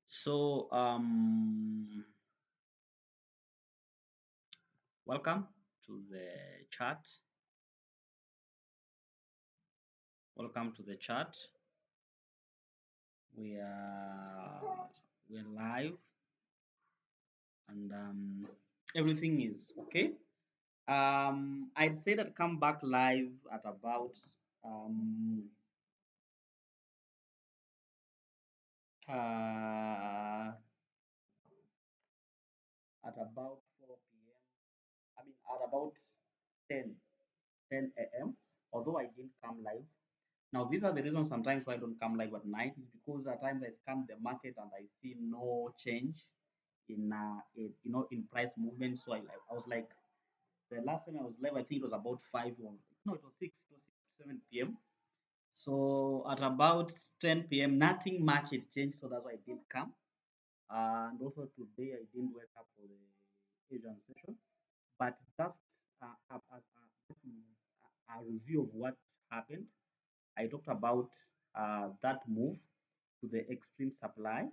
So, welcome to the chat. Welcome to the chat. We are we're live and everything is okay. I'd say that come back live at about um, uh, at about 4 p.m. I mean at about 10 a.m. Although I didn't come live. Now, these are the reasons sometimes why I don't come live at night is because at times I scan the market and I see no change in price movement. So I was like the last time I was live, I think it was about 5 or no, it was 7 p.m. So at about 10 p.m., nothing much had changed. So that's why I didn't come. And also today I didn't wake up for the Asian session, but just as a review of what happened. I talked about that move to the extreme supply.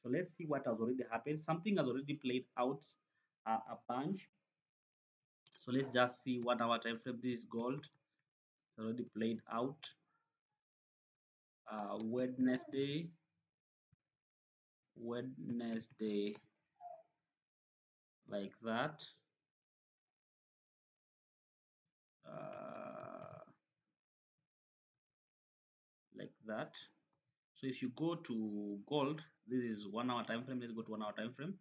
So let's see what has already happened. Something has already played out a bunch. So let's just see what our time frame. This gold. It's already played out. Wednesday, Wednesday, like that. Uh, like that. So if you go to gold, this is 1 hour time frame. Let's go to 1 hour time frame.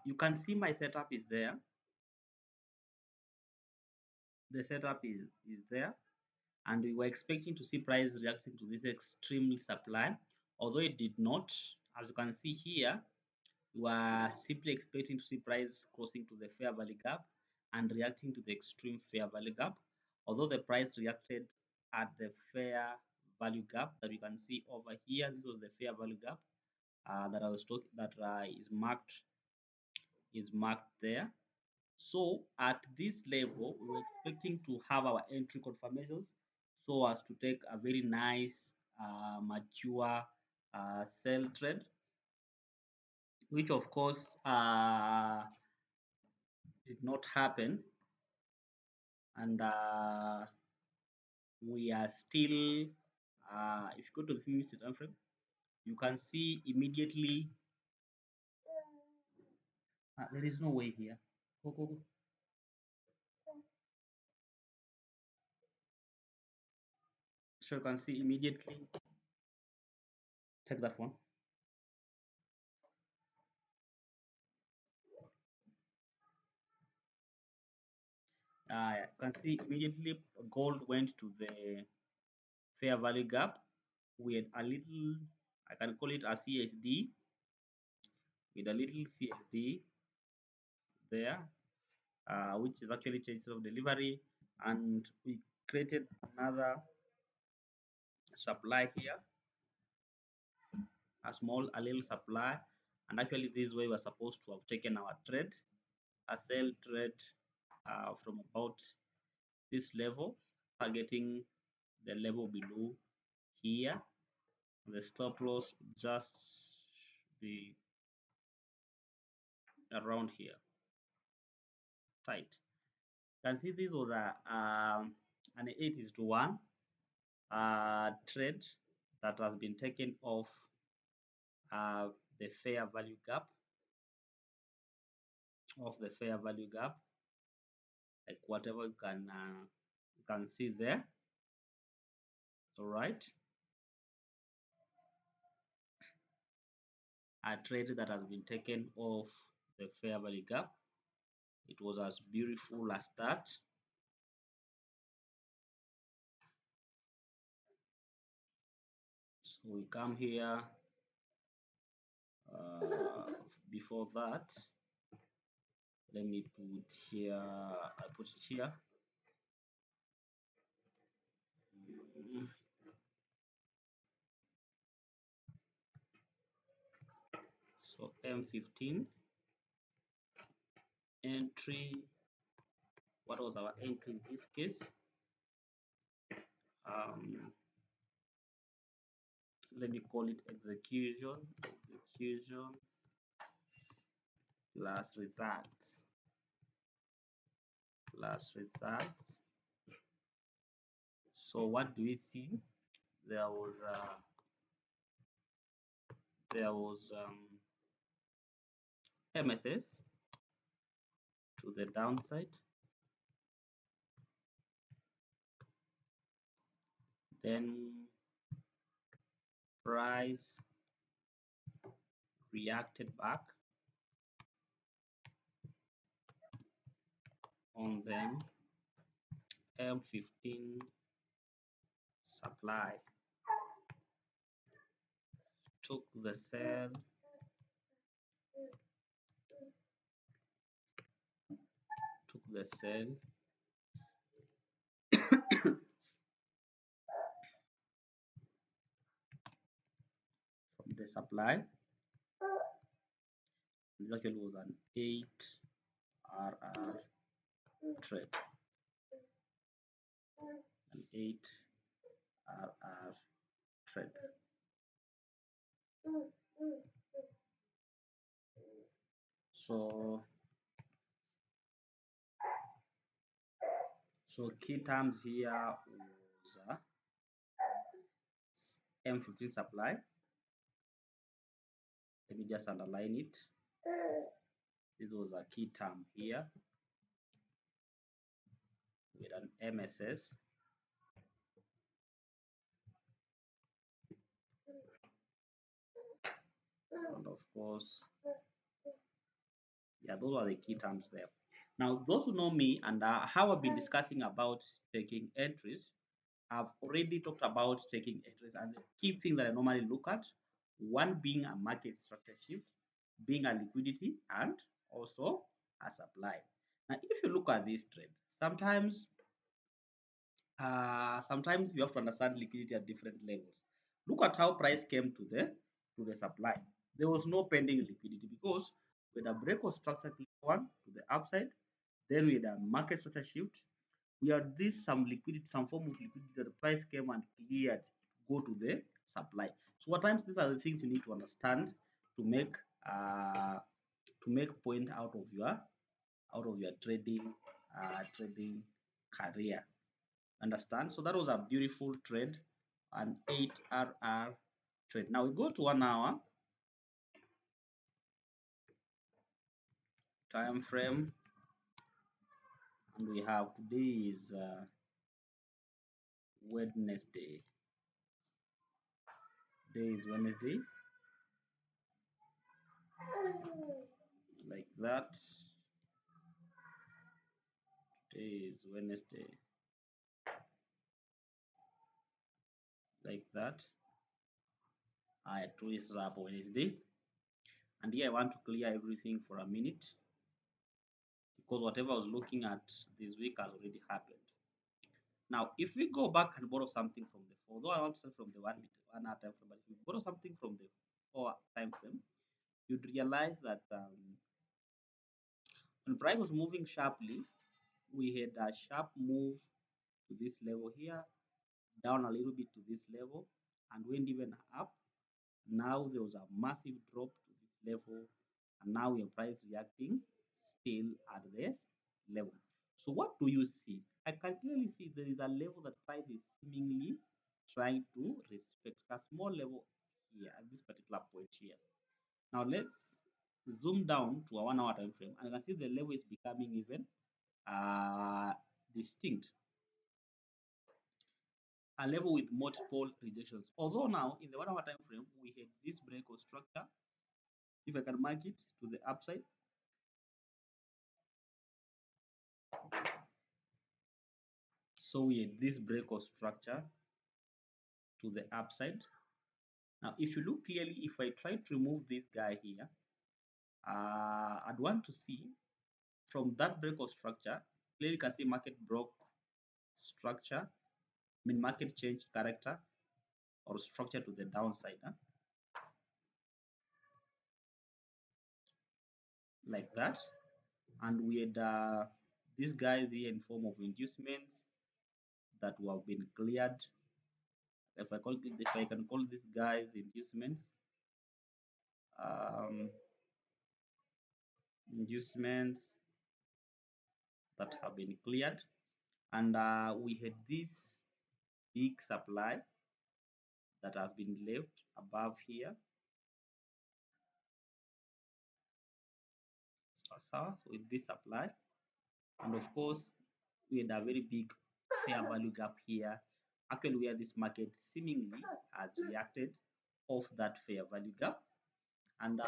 You can see my setup is there. The setup is there, and we were expecting to see price reacting to this extreme supply, although it did not. As you can see here, we were simply expecting to see price crossing to the fair value gap and reacting to the extreme fair value gap, although the price reacted at the fair value gap that you can see over here. This was the fair value gap that I was talking that is marked there. So at this level, we were expecting to have our entry confirmations so as to take a very nice, mature sell trade, which of course did not happen. And we are still, if you go to the 3 minute time frame, you can see immediately, there is no way here. Go, go, go. So you can see immediately, take that one. You can see immediately gold went to the fair value gap with a little, I can call it a CSD, with a little CSD there, which is actually change of delivery, and we created another supply here, a little supply, and actually this way we're supposed to have taken our trade, a sell trade from about this level, targeting the level below here. The stop loss just be around here, tight. You can see this was an 8:1 trade that has been taken off uh, the fair value gap, like whatever you can see there. All right, a trade that has been taken off the fair value gap. It was as beautiful as that. So we come here. Before that, let me put here. I put it here. So M15 entry. What was our entry in this case? let me call it execution plus results. So what do we see? There was MSS to the downside, then price reacted back on them. M15 supply took the sell, from the supply. This actually was an 8RR trade, an 8RR trade. So key terms here was M15 supply. Let me just underline it. This was a key term here with an MSS. And of course, yeah, those are the key terms there. Now, those who know me and how I've been discussing about taking entries, I've already talked about taking entries and the key thing that I normally look at, one being a market structure shift, being a liquidity, and also a supply. Now, if you look at this trade, sometimes you have to understand liquidity at different levels. Look at how price came to the supply. There was no pending liquidity because with a break of structure one to the upside, then with a market structure shift, we had this some liquidity, some form of liquidity that the price came and cleared go to the supply. So at times these are the things you need to understand to make point out of your trading career. Understand? So that was a beautiful trade, an 8RR trade. Now we go to 1 hour time frame, and we have today is Wednesday. Today is Wednesday, like that. Today is Wednesday, like that. I twist up Wednesday, and here I want to clear everything for a minute because whatever I was looking at this week has already happened. Now, if we go back and borrow something from the although I want to say from the 1 hour time frame, but if you borrow something from the 4 time frame, you'd realize that when price was moving sharply, we had a sharp move to this level here, down a little bit to this level, and went even up. Now there was a massive drop to this level, and now your price reacting still at this level. So what do you see? I can clearly see there is a level that price is seemingly trying to respect, a small level here at this particular point here. Now let's zoom down to a 1 hour time frame, and you can see the level is becoming even distinct. A level with multiple rejections. Although now in the 1 hour time frame we had this break of structure. If I can mark it to the upside, so we had this break of structure to the upside. Now if you look clearly, if I try to remove this guy here, I'd want to see from that break of structure, clearly you can see market broke structure, market changed character or structure to the downside, like that. And we had these guys here in form of inducements that have been cleared if I can call these guys inducements, um, inducements that have been cleared, and we had this big supply that has been left above here. So with this supply, and of course we had a very big fair value gap here, actually where this market seemingly has reacted off that fair value gap. And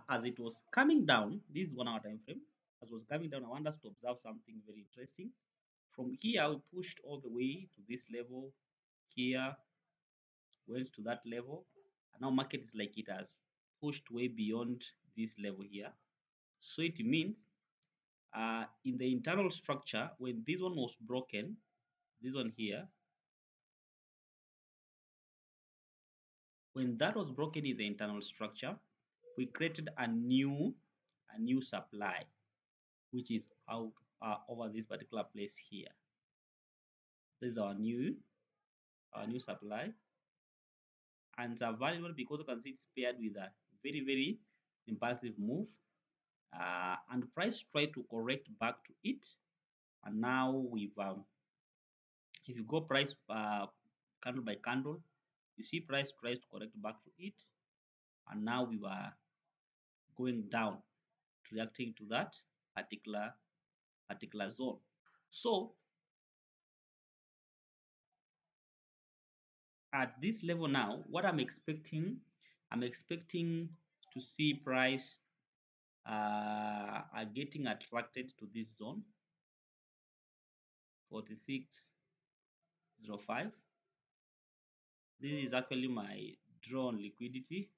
as it was coming down, this is 1 hour time frame. As it was coming down, I want us to observe something very interesting. From here, we pushed all the way to this level. Here, went to that level. And now market is like it has pushed way beyond this level here. So it means in the internal structure, when this one was broken, this one here, when that was broken in the internal structure, we created a new supply, which is out over this particular place here. This is our new supply, and it's available because you can see it's paired with a very impulsive move, and price tried to correct back to it, and now we've if you go price candle by candle, you see price tries to correct back to it, and now we were going down, reacting to that particular zone. So at this level now, what I'm expecting to see price are getting attracted to this zone 46.05. This is actually my drawn liquidity.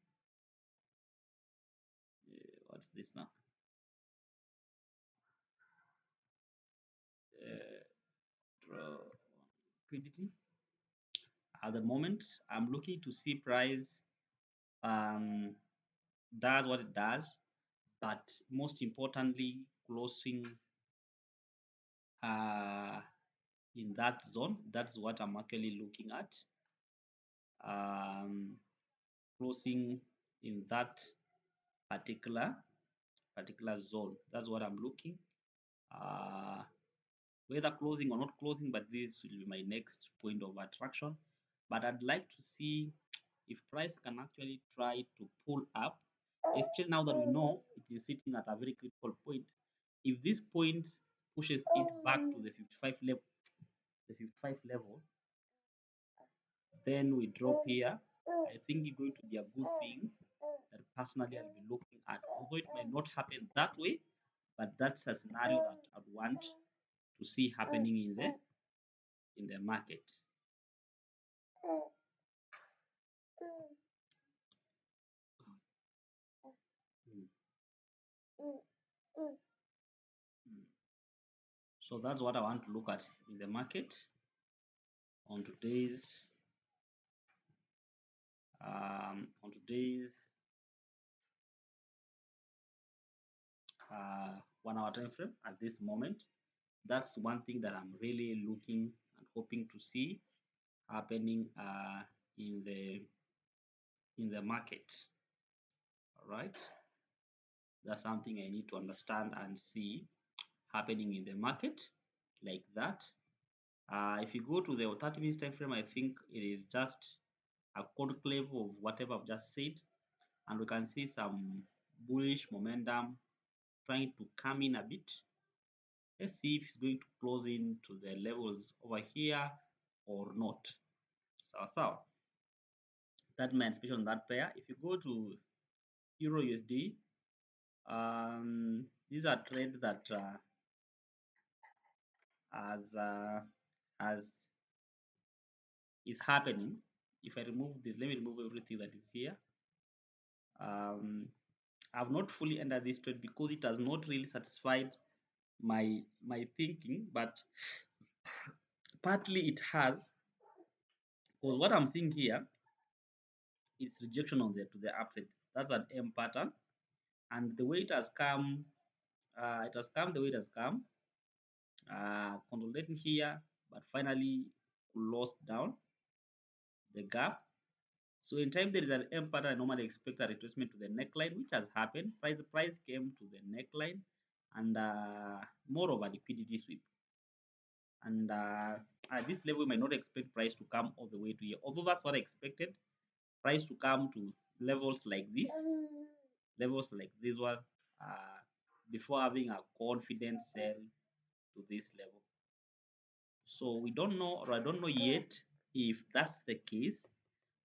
What's this now? Draw liquidity. At the moment, I'm looking to see price um, does what it does, but most importantly, closing uh, in that zone. That's what I'm actually looking at. Um, Closing in that particular zone. That's what I'm looking. Uh, Whether closing or not closing, but this will be my next point of attraction. But I'd like to see if price can actually try to pull up, especially now that we know it is sitting at a very critical point. If this point pushes it back to the 55 level, then we drop here. I think it's going to be a good thing that personally I'll be looking at. Although it may not happen that way, but that's a scenario that I'd want to see happening in the market. Mm. Mm. So that's what I want to look at in the market on today's um, on today's 1 hour time frame at this moment. That's one thing that I'm really looking and hoping to see happening in the market. All right, that's something I need to understand and see happening in the market like that. If you go to the 30 minutes time frame, I think it is just a conclave of whatever I've just said, and we can see some bullish momentum trying to come in a bit. Let's see if it's going to close in to the levels over here or not. So that means especially on that pair. If you go to Euro USD, these are trades that as is happening. If I remove this, let me remove everything that is here. I've not fully entered this trade because it has not really satisfied my thinking, but partly it has, because what I'm seeing here is rejection on the to the uptrend. That's an M pattern, and the way it has come, the way it has come, consolidating here, but finally closed down the gap. So in time there is an M pattern, I normally expect a retracement to the neckline, which has happened. Price came to the neckline and more of a liquidity sweep. And at this level, we might not expect price to come all the way to here. Although that's what I expected, price to come to levels like this one, uh, before having a confident sell to this level. So we don't know, or I don't know yet if that's the case.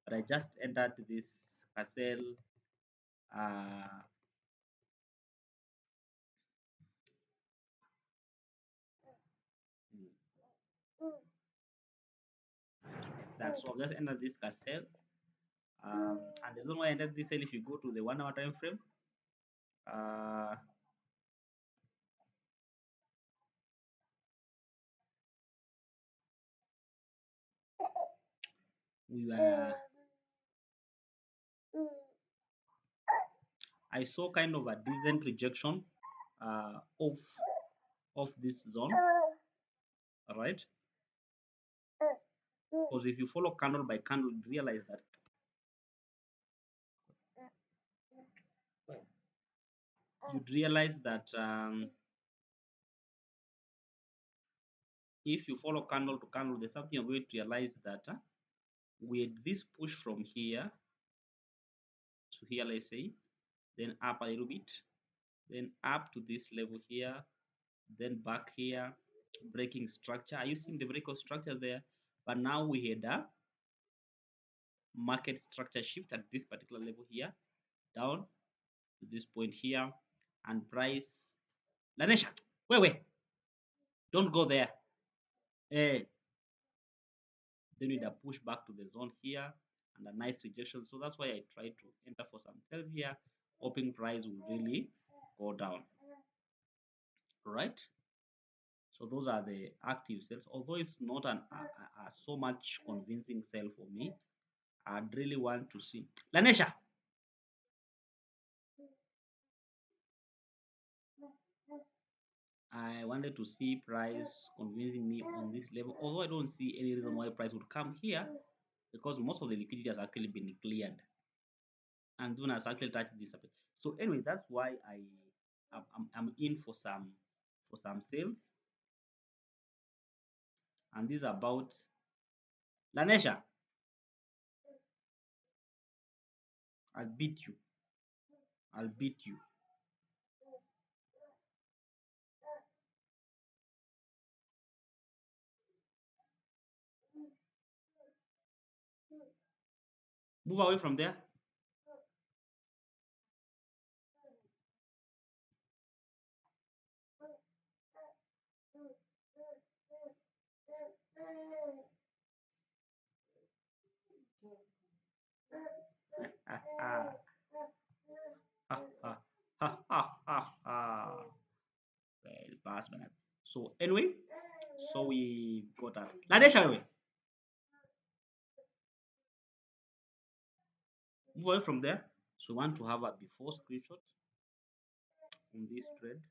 But I just entered this sell. Uh, that so I've just entered this sell. And the reason why I entered this sell, if you go to the 1 hour time frame, uh, we were I saw kind of a decent rejection of this zone, all right? Because if you follow candle by candle, you realize that if you follow candle to candle, there's something you're going to realize that with this push from here to here, let's say, then up a little bit, then up to this level here, then back here, breaking structure. Are you seeing the break of structure there? But now we had a market structure shift at this particular level here, down to this point here, and price. Lanesha, wait, don't go there. Eh, then we need a push back to the zone here and a nice rejection. So that's why I try to enter for some sales here, hoping price will really go down. Right? So those are the active sales. Although it's not so much convincing sell for me, I'd really want to see. Lanesha, I wanted to see price convincing me on this level. Although I don't see any reason why price would come here because most of the liquidity has actually been cleared and Duna has actually touched this. So anyway, that's why I'm in for some sales, and this is about Lanesha. I'll beat you. I'll beat you. Move away from there. Well, pass man. So anyway, so we got that. Lanesha, away. Move away from there. So we want to have a before screenshot on this trade.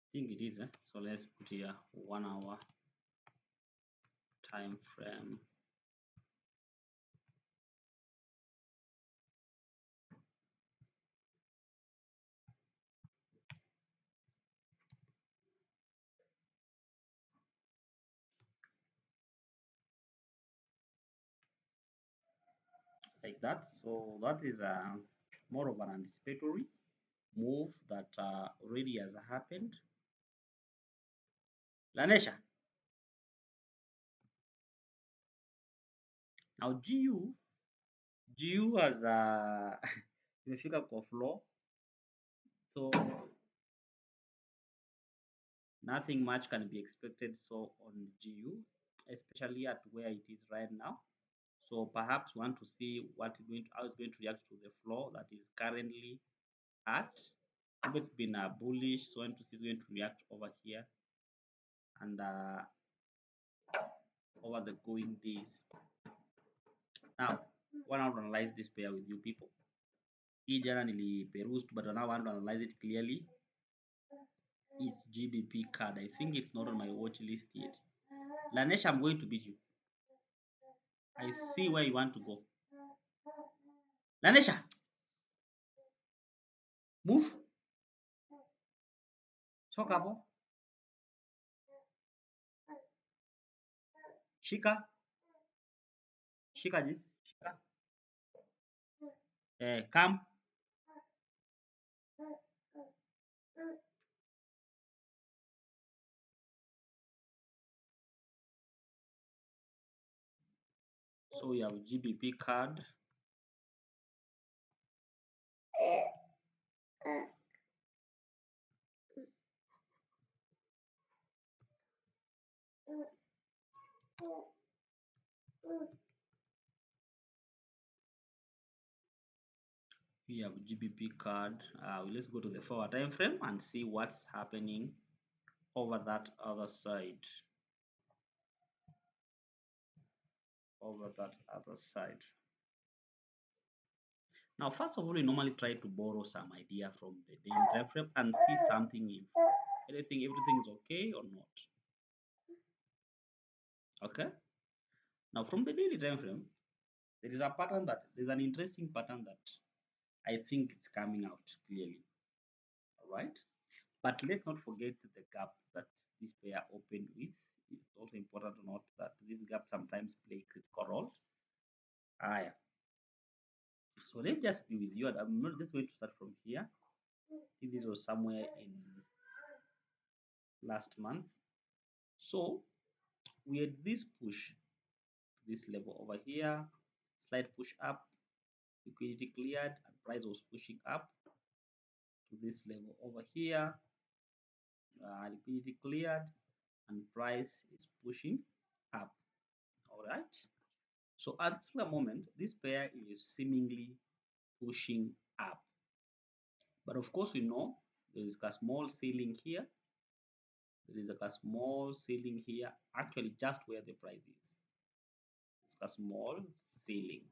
I think it is. So let's put here 1 hour time frame. Like that. So that is more of an anticipatory move that already has happened. Lanesha. Now GU has imefika kwa floor, so nothing much can be expected so on GU, especially at where it is right now. So perhaps want to see how it's going to react to the floor that is currently at. If it's been bullish, so want to see it's going to react over here and over the going days. Now, want to analyze this pair with you people. hii jana niliperuse but now I want to analyze it clearly. It's GBP card. I think it's not on my watch list yet. Lanesh, I'm going to beat you. I see where you want to go. Lanesha, move. Soka hapo. Shika. Shika this. Shika. Come. So we have GBP card. We have GBP card. Let's go to the forward time frame and see what's happening over that other side. Over that other side. Now, first of all, we normally try to borrow some idea from the daily time frame and see something if everything is okay or not. Okay. Now, from the daily time frame, there is a pattern that there's an interesting pattern that I think it's coming out clearly. All right. But let's not forget the gap that this pair opened with. It's also important to note that this gap sometimes play critical roles. Yeah. So let's just be with you. I'm not just going to start from here. I think this was somewhere in last month. So we had this push, this level over here, slight push up, liquidity cleared, and price was pushing up to this level over here. Liquidity cleared, and price is pushing up. All right. So at the moment, this pair is seemingly pushing up. But of course, we know there is a small ceiling here. There is a small ceiling here, actually just where the price is. It's a small ceiling.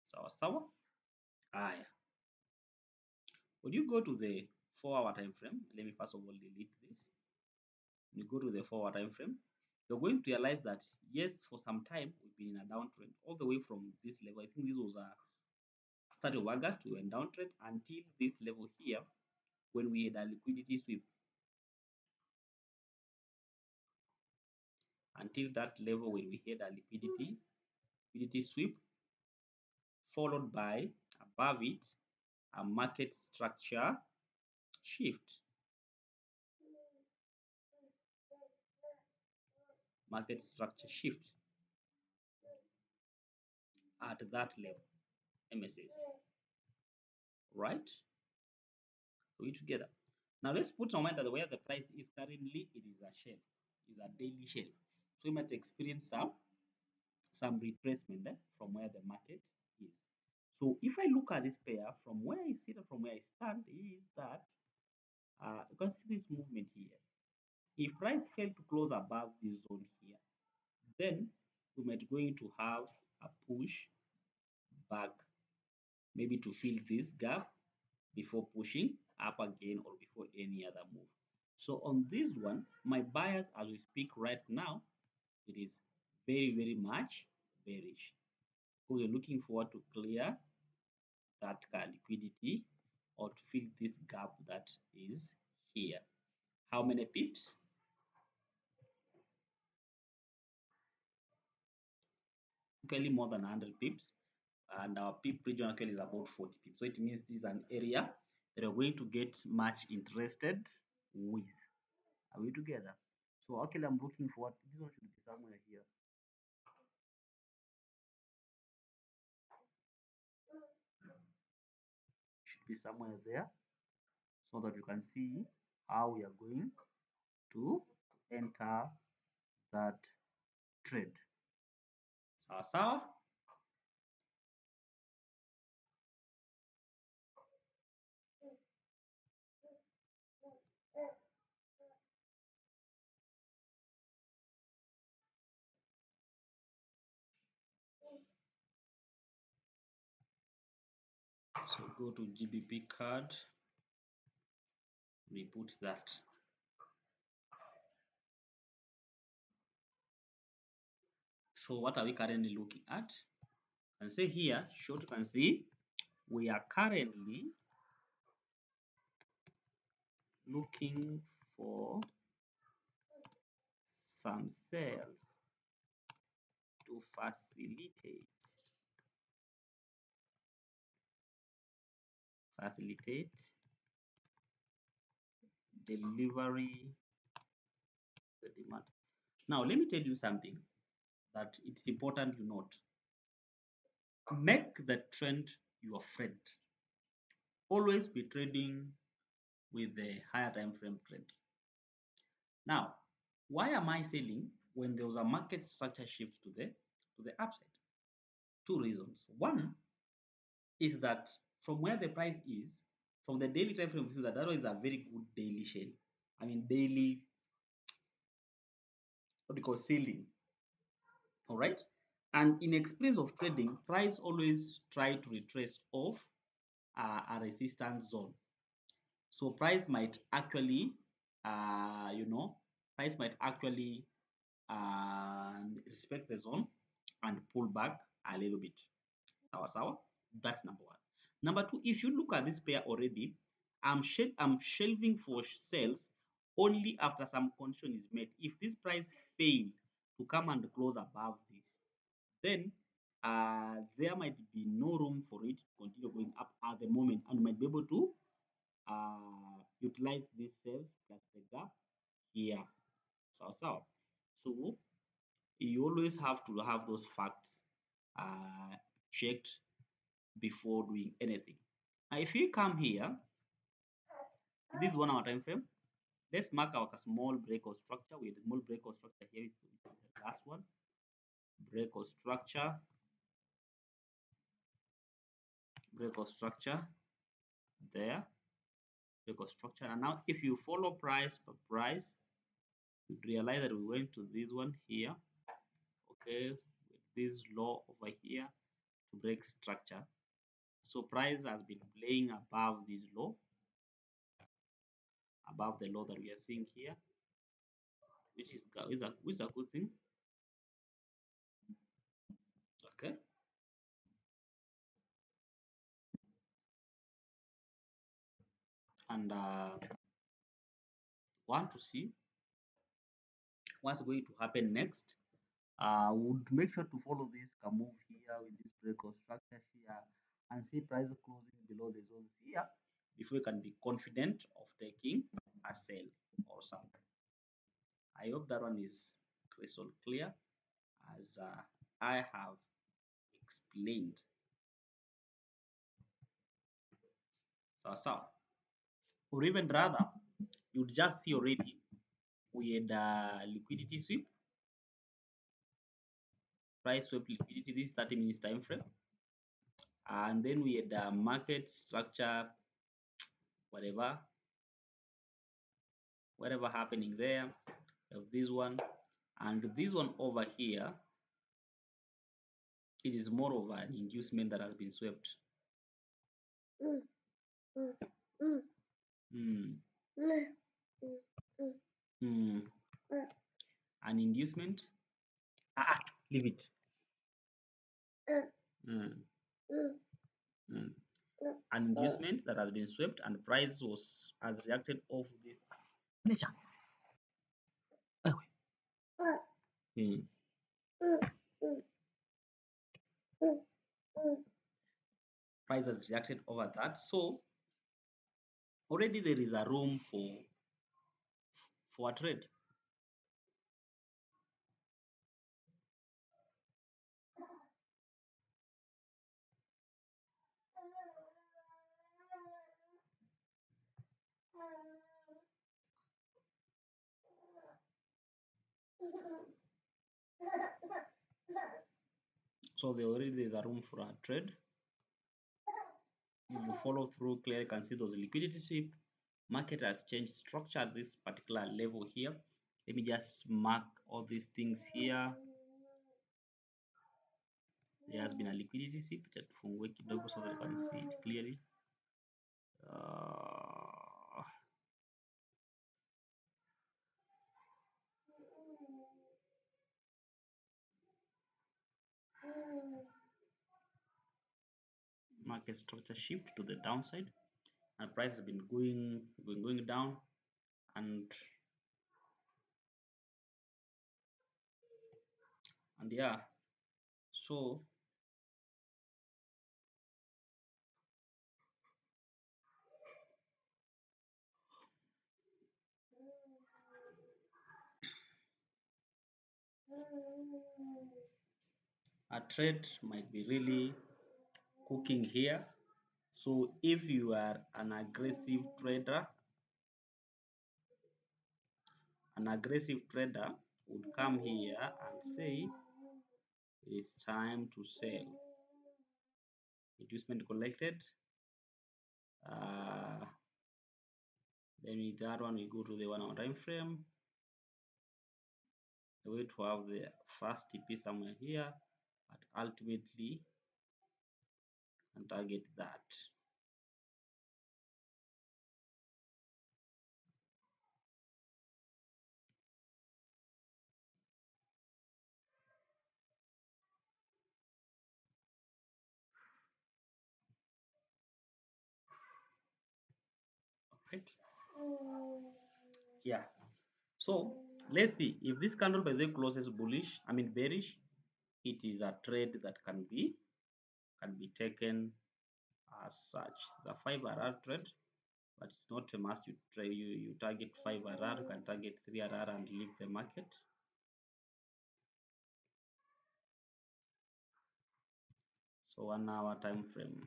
Sawa. Aya. When you go to the 4-hour time frame, let me first of all delete this. When you go to the 4-hour time frame, you're going to realize that yes, for some time we've been in a downtrend all the way from this level. I think this was a start of August, we went downtrend until this level here when we had a liquidity sweep. Until that level when we had a liquidity sweep, followed by above it a market structure shift. Market structure shift at that level, MSS. Right? So we together. Now let's put on mind that where the price is currently, it is a shelf, is a daily shelf. So we might experience some retracement from where the market is. So if I look at this pair from where I sit and from where I stand, is that you can see this movement here. If price fail to close above this zone here, then we might going to have a push back, maybe to fill this gap before pushing up again or before any other move. So on this one, my buyers as we speak right now, it is very much bearish. So we're looking forward to clear that liquidity or to fill this gap that is here. How many pips? Actually more than 100 pips, and our pip region actually is about 40 pips. So it means this is an area that we're going to get much interested with. Are we together? So actually I'm looking forward. This one should be somewhere here. Should be somewhere there, so that you can see how we are going to enter that trade. Sawa sawa. So go to GBP card, we put that. So what are we currently looking at? And say here, short, you can see we are currently looking for some sales to facilitate delivery the demand. Now let me tell you something that it's important you note. Make the trend your friend. Always be trading with the higher time frame trend. Now, why am I selling when there was a market structure shift to the upside? Two reasons. One is that from where the price is, from the daily time frame, we see that that is a very good daily shell. I mean daily, what we call ceiling. All right. And in experience of trading, price always try to retrace off a resistance zone. So price might actually, price might actually respect the zone and pull back a little bit. Sawa. That's number one. Number two, if you look at this pair already, I'm shelving for sales only after some condition is met. If this price fail to come and close above this, then there might be no room for it to continue going up at the moment, and you might be able to utilize these sales plus the gap here. So you always have to have those facts checked before doing anything. Now, if you come here, this is 1 hour time frame. Let's mark our small break or structure. With small break or structure here is the last one. Break or structure. Break or structure there. Break or structure. And now, if you follow price per price, you realize that we went to this one here. Okay, with this low over here to break structure. So price has been playing above this low, above the low that we are seeing here, which is a good thing. Okay. And want to see what's going to happen next. Would make sure to follow this move here with this break or structure here and see price closing below the zones here before you can be confident of taking a sell or something. I hope that one is crystal clear as I have explained. So, or even rather, you'd just see already we had liquidity sweep, price sweep liquidity, this 30 minutes time frame, and then we had market structure, whatever happening there, of this one, and this one over here, it is more of an inducement that has been swept. Mm. Mm. An inducement. Leave it. Mm. Mm. An inducement that has been swept and price has reacted off this. Mm. Price has reacted over that, so already there is a room for a trade. So there is a room for a trade. If you follow through clearly, you can see those liquidity sweep. Market has changed structure at this particular level here. Let me just mark all these things here. There has been a liquidity sweep that from so that you can see it clearly. market structure shift to the downside, and price has been going down, and yeah, so a trade might be really cooking here. So if you are an aggressive trader would come here and say it's time to sell. Inducement collected. Uh, then with that one, we go to the 1 hour time frame. The way to have the first TP somewhere here, but ultimately and target that. Right? Yeah. So let's see if this candle by the closes bullish, bearish, it is a trade that can be taken as such. The 5 RR trade, but it's not a must. You target 5 RR, you can target 3 RR and leave the market. So 1 hour time frame.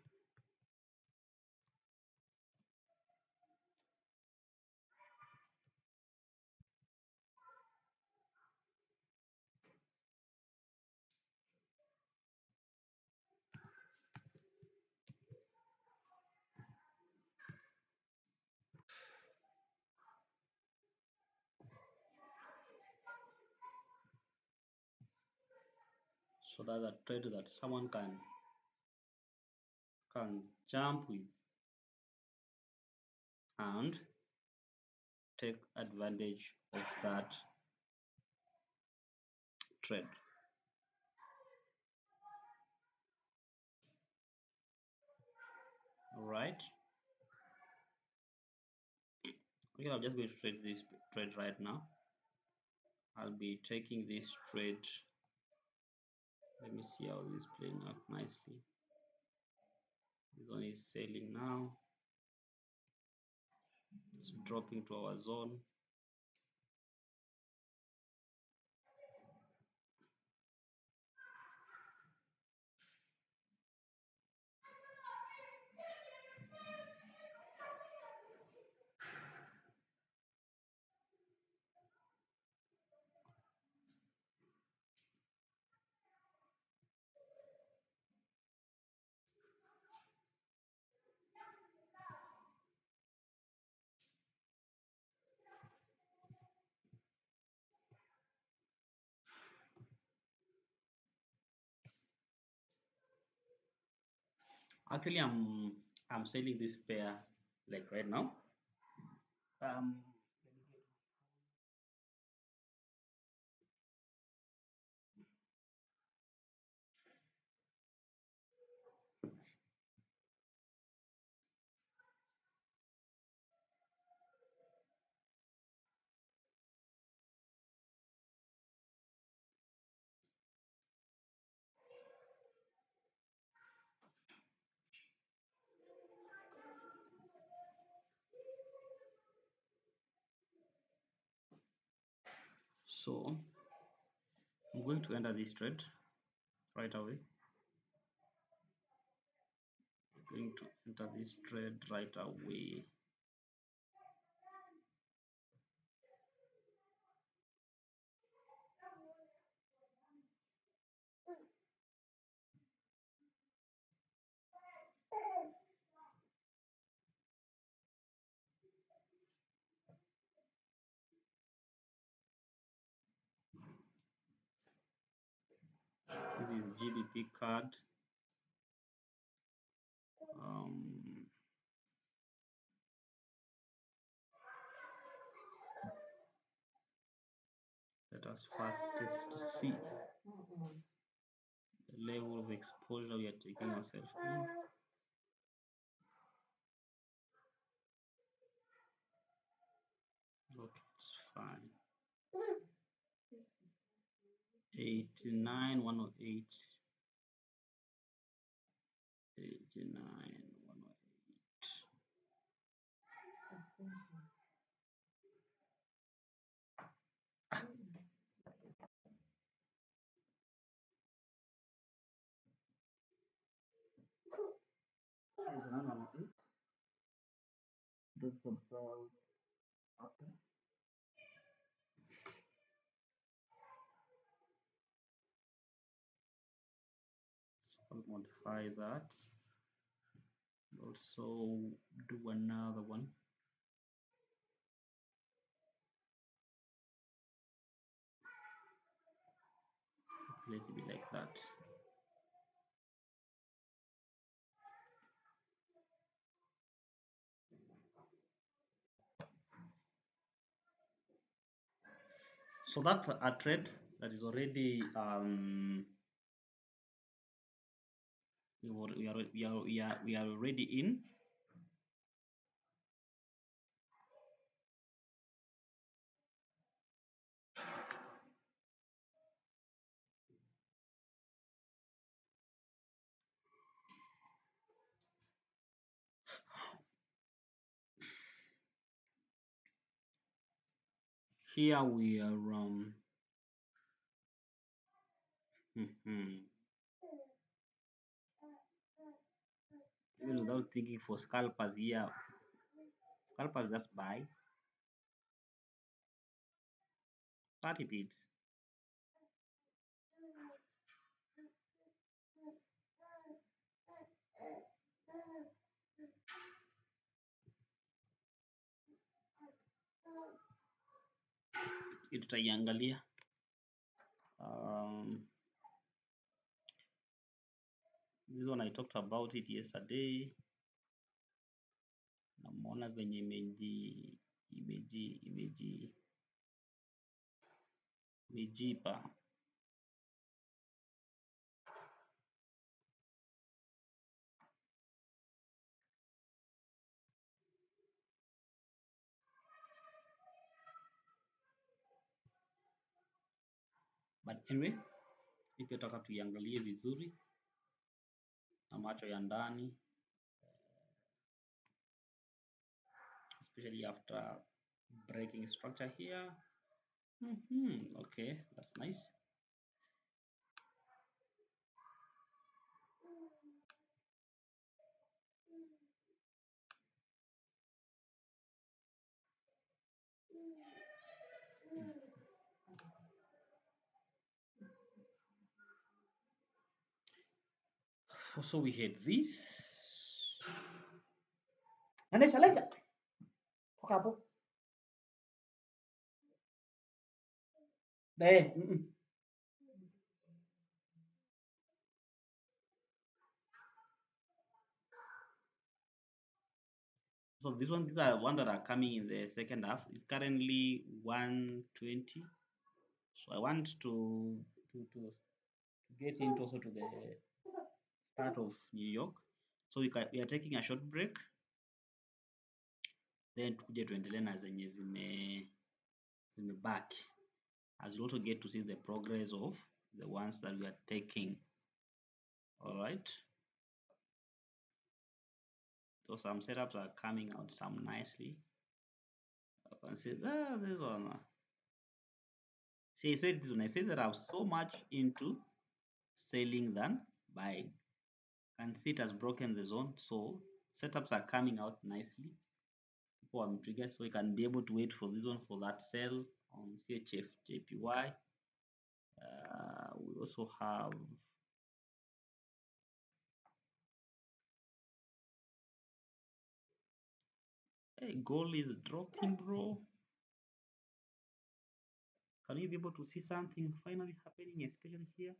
So that's a trade that someone can jump with and take advantage of that trade. All right. Okay, I'm just going to trade this trade right now. I'll be taking this trade. Let me see how this is playing out nicely. This one is selling now. It's dropping to our zone. Actually, I'm selling this pair like right now. Um, so I'm going to enter this trade right away. I'm going to enter this trade right away. This is GBP card. Um, Let us first test to see the level of exposure we are taking ourselves in. fine. 89, 108. 89, 108. That's about okay. So I'll modify that. Also do another one. Let it be like that. So that's a trade that is already we are already in. Here we are even without thinking for scalpers here, scalpers just buy 30 pips. Tutaiangalia this one I talked about it yesterday. Namuona venye imejipa. But anyway, ipi nataka tuiangalie vizuri na macho ya ndani, especially after breaking structure here. Okay, that's nice. So we had this. Lesha. Toka hapo. So these are one that are coming in the second half. It's currently 120. So I want to get into also to the start of New York. So we are taking a short break. Then tukuje tuendelee na zenye zimebaki. As you also get to see the progress of the ones that we are taking. All right. So some setups are coming out some nicely. I can see this one. See, I said this one. I said that I'm so much into selling than buying. Can see it has broken the zone, so setups are coming out nicely. People are triggered, so you can be able to wait for this one for that sell on CHF JPY. We also have hey, gold is dropping, bro. Can you be able to see something finally happening, especially here?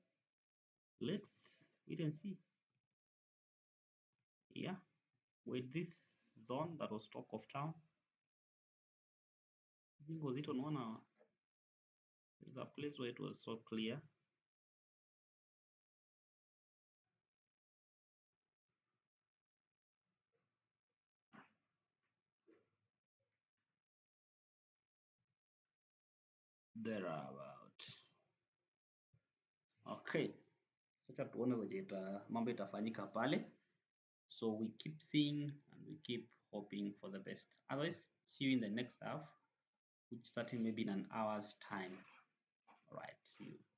Let's wait and see. Yeah, with this zone that was talk of town, I think was it on one hour? There's a place where it was so clear. thereabout. Okay, sasa tuone venye mambo itafanyika pale. So we keep seeing and we keep hoping for the best. Otherwise, see you in the next half, which starting maybe in an hour's time. All right, see you.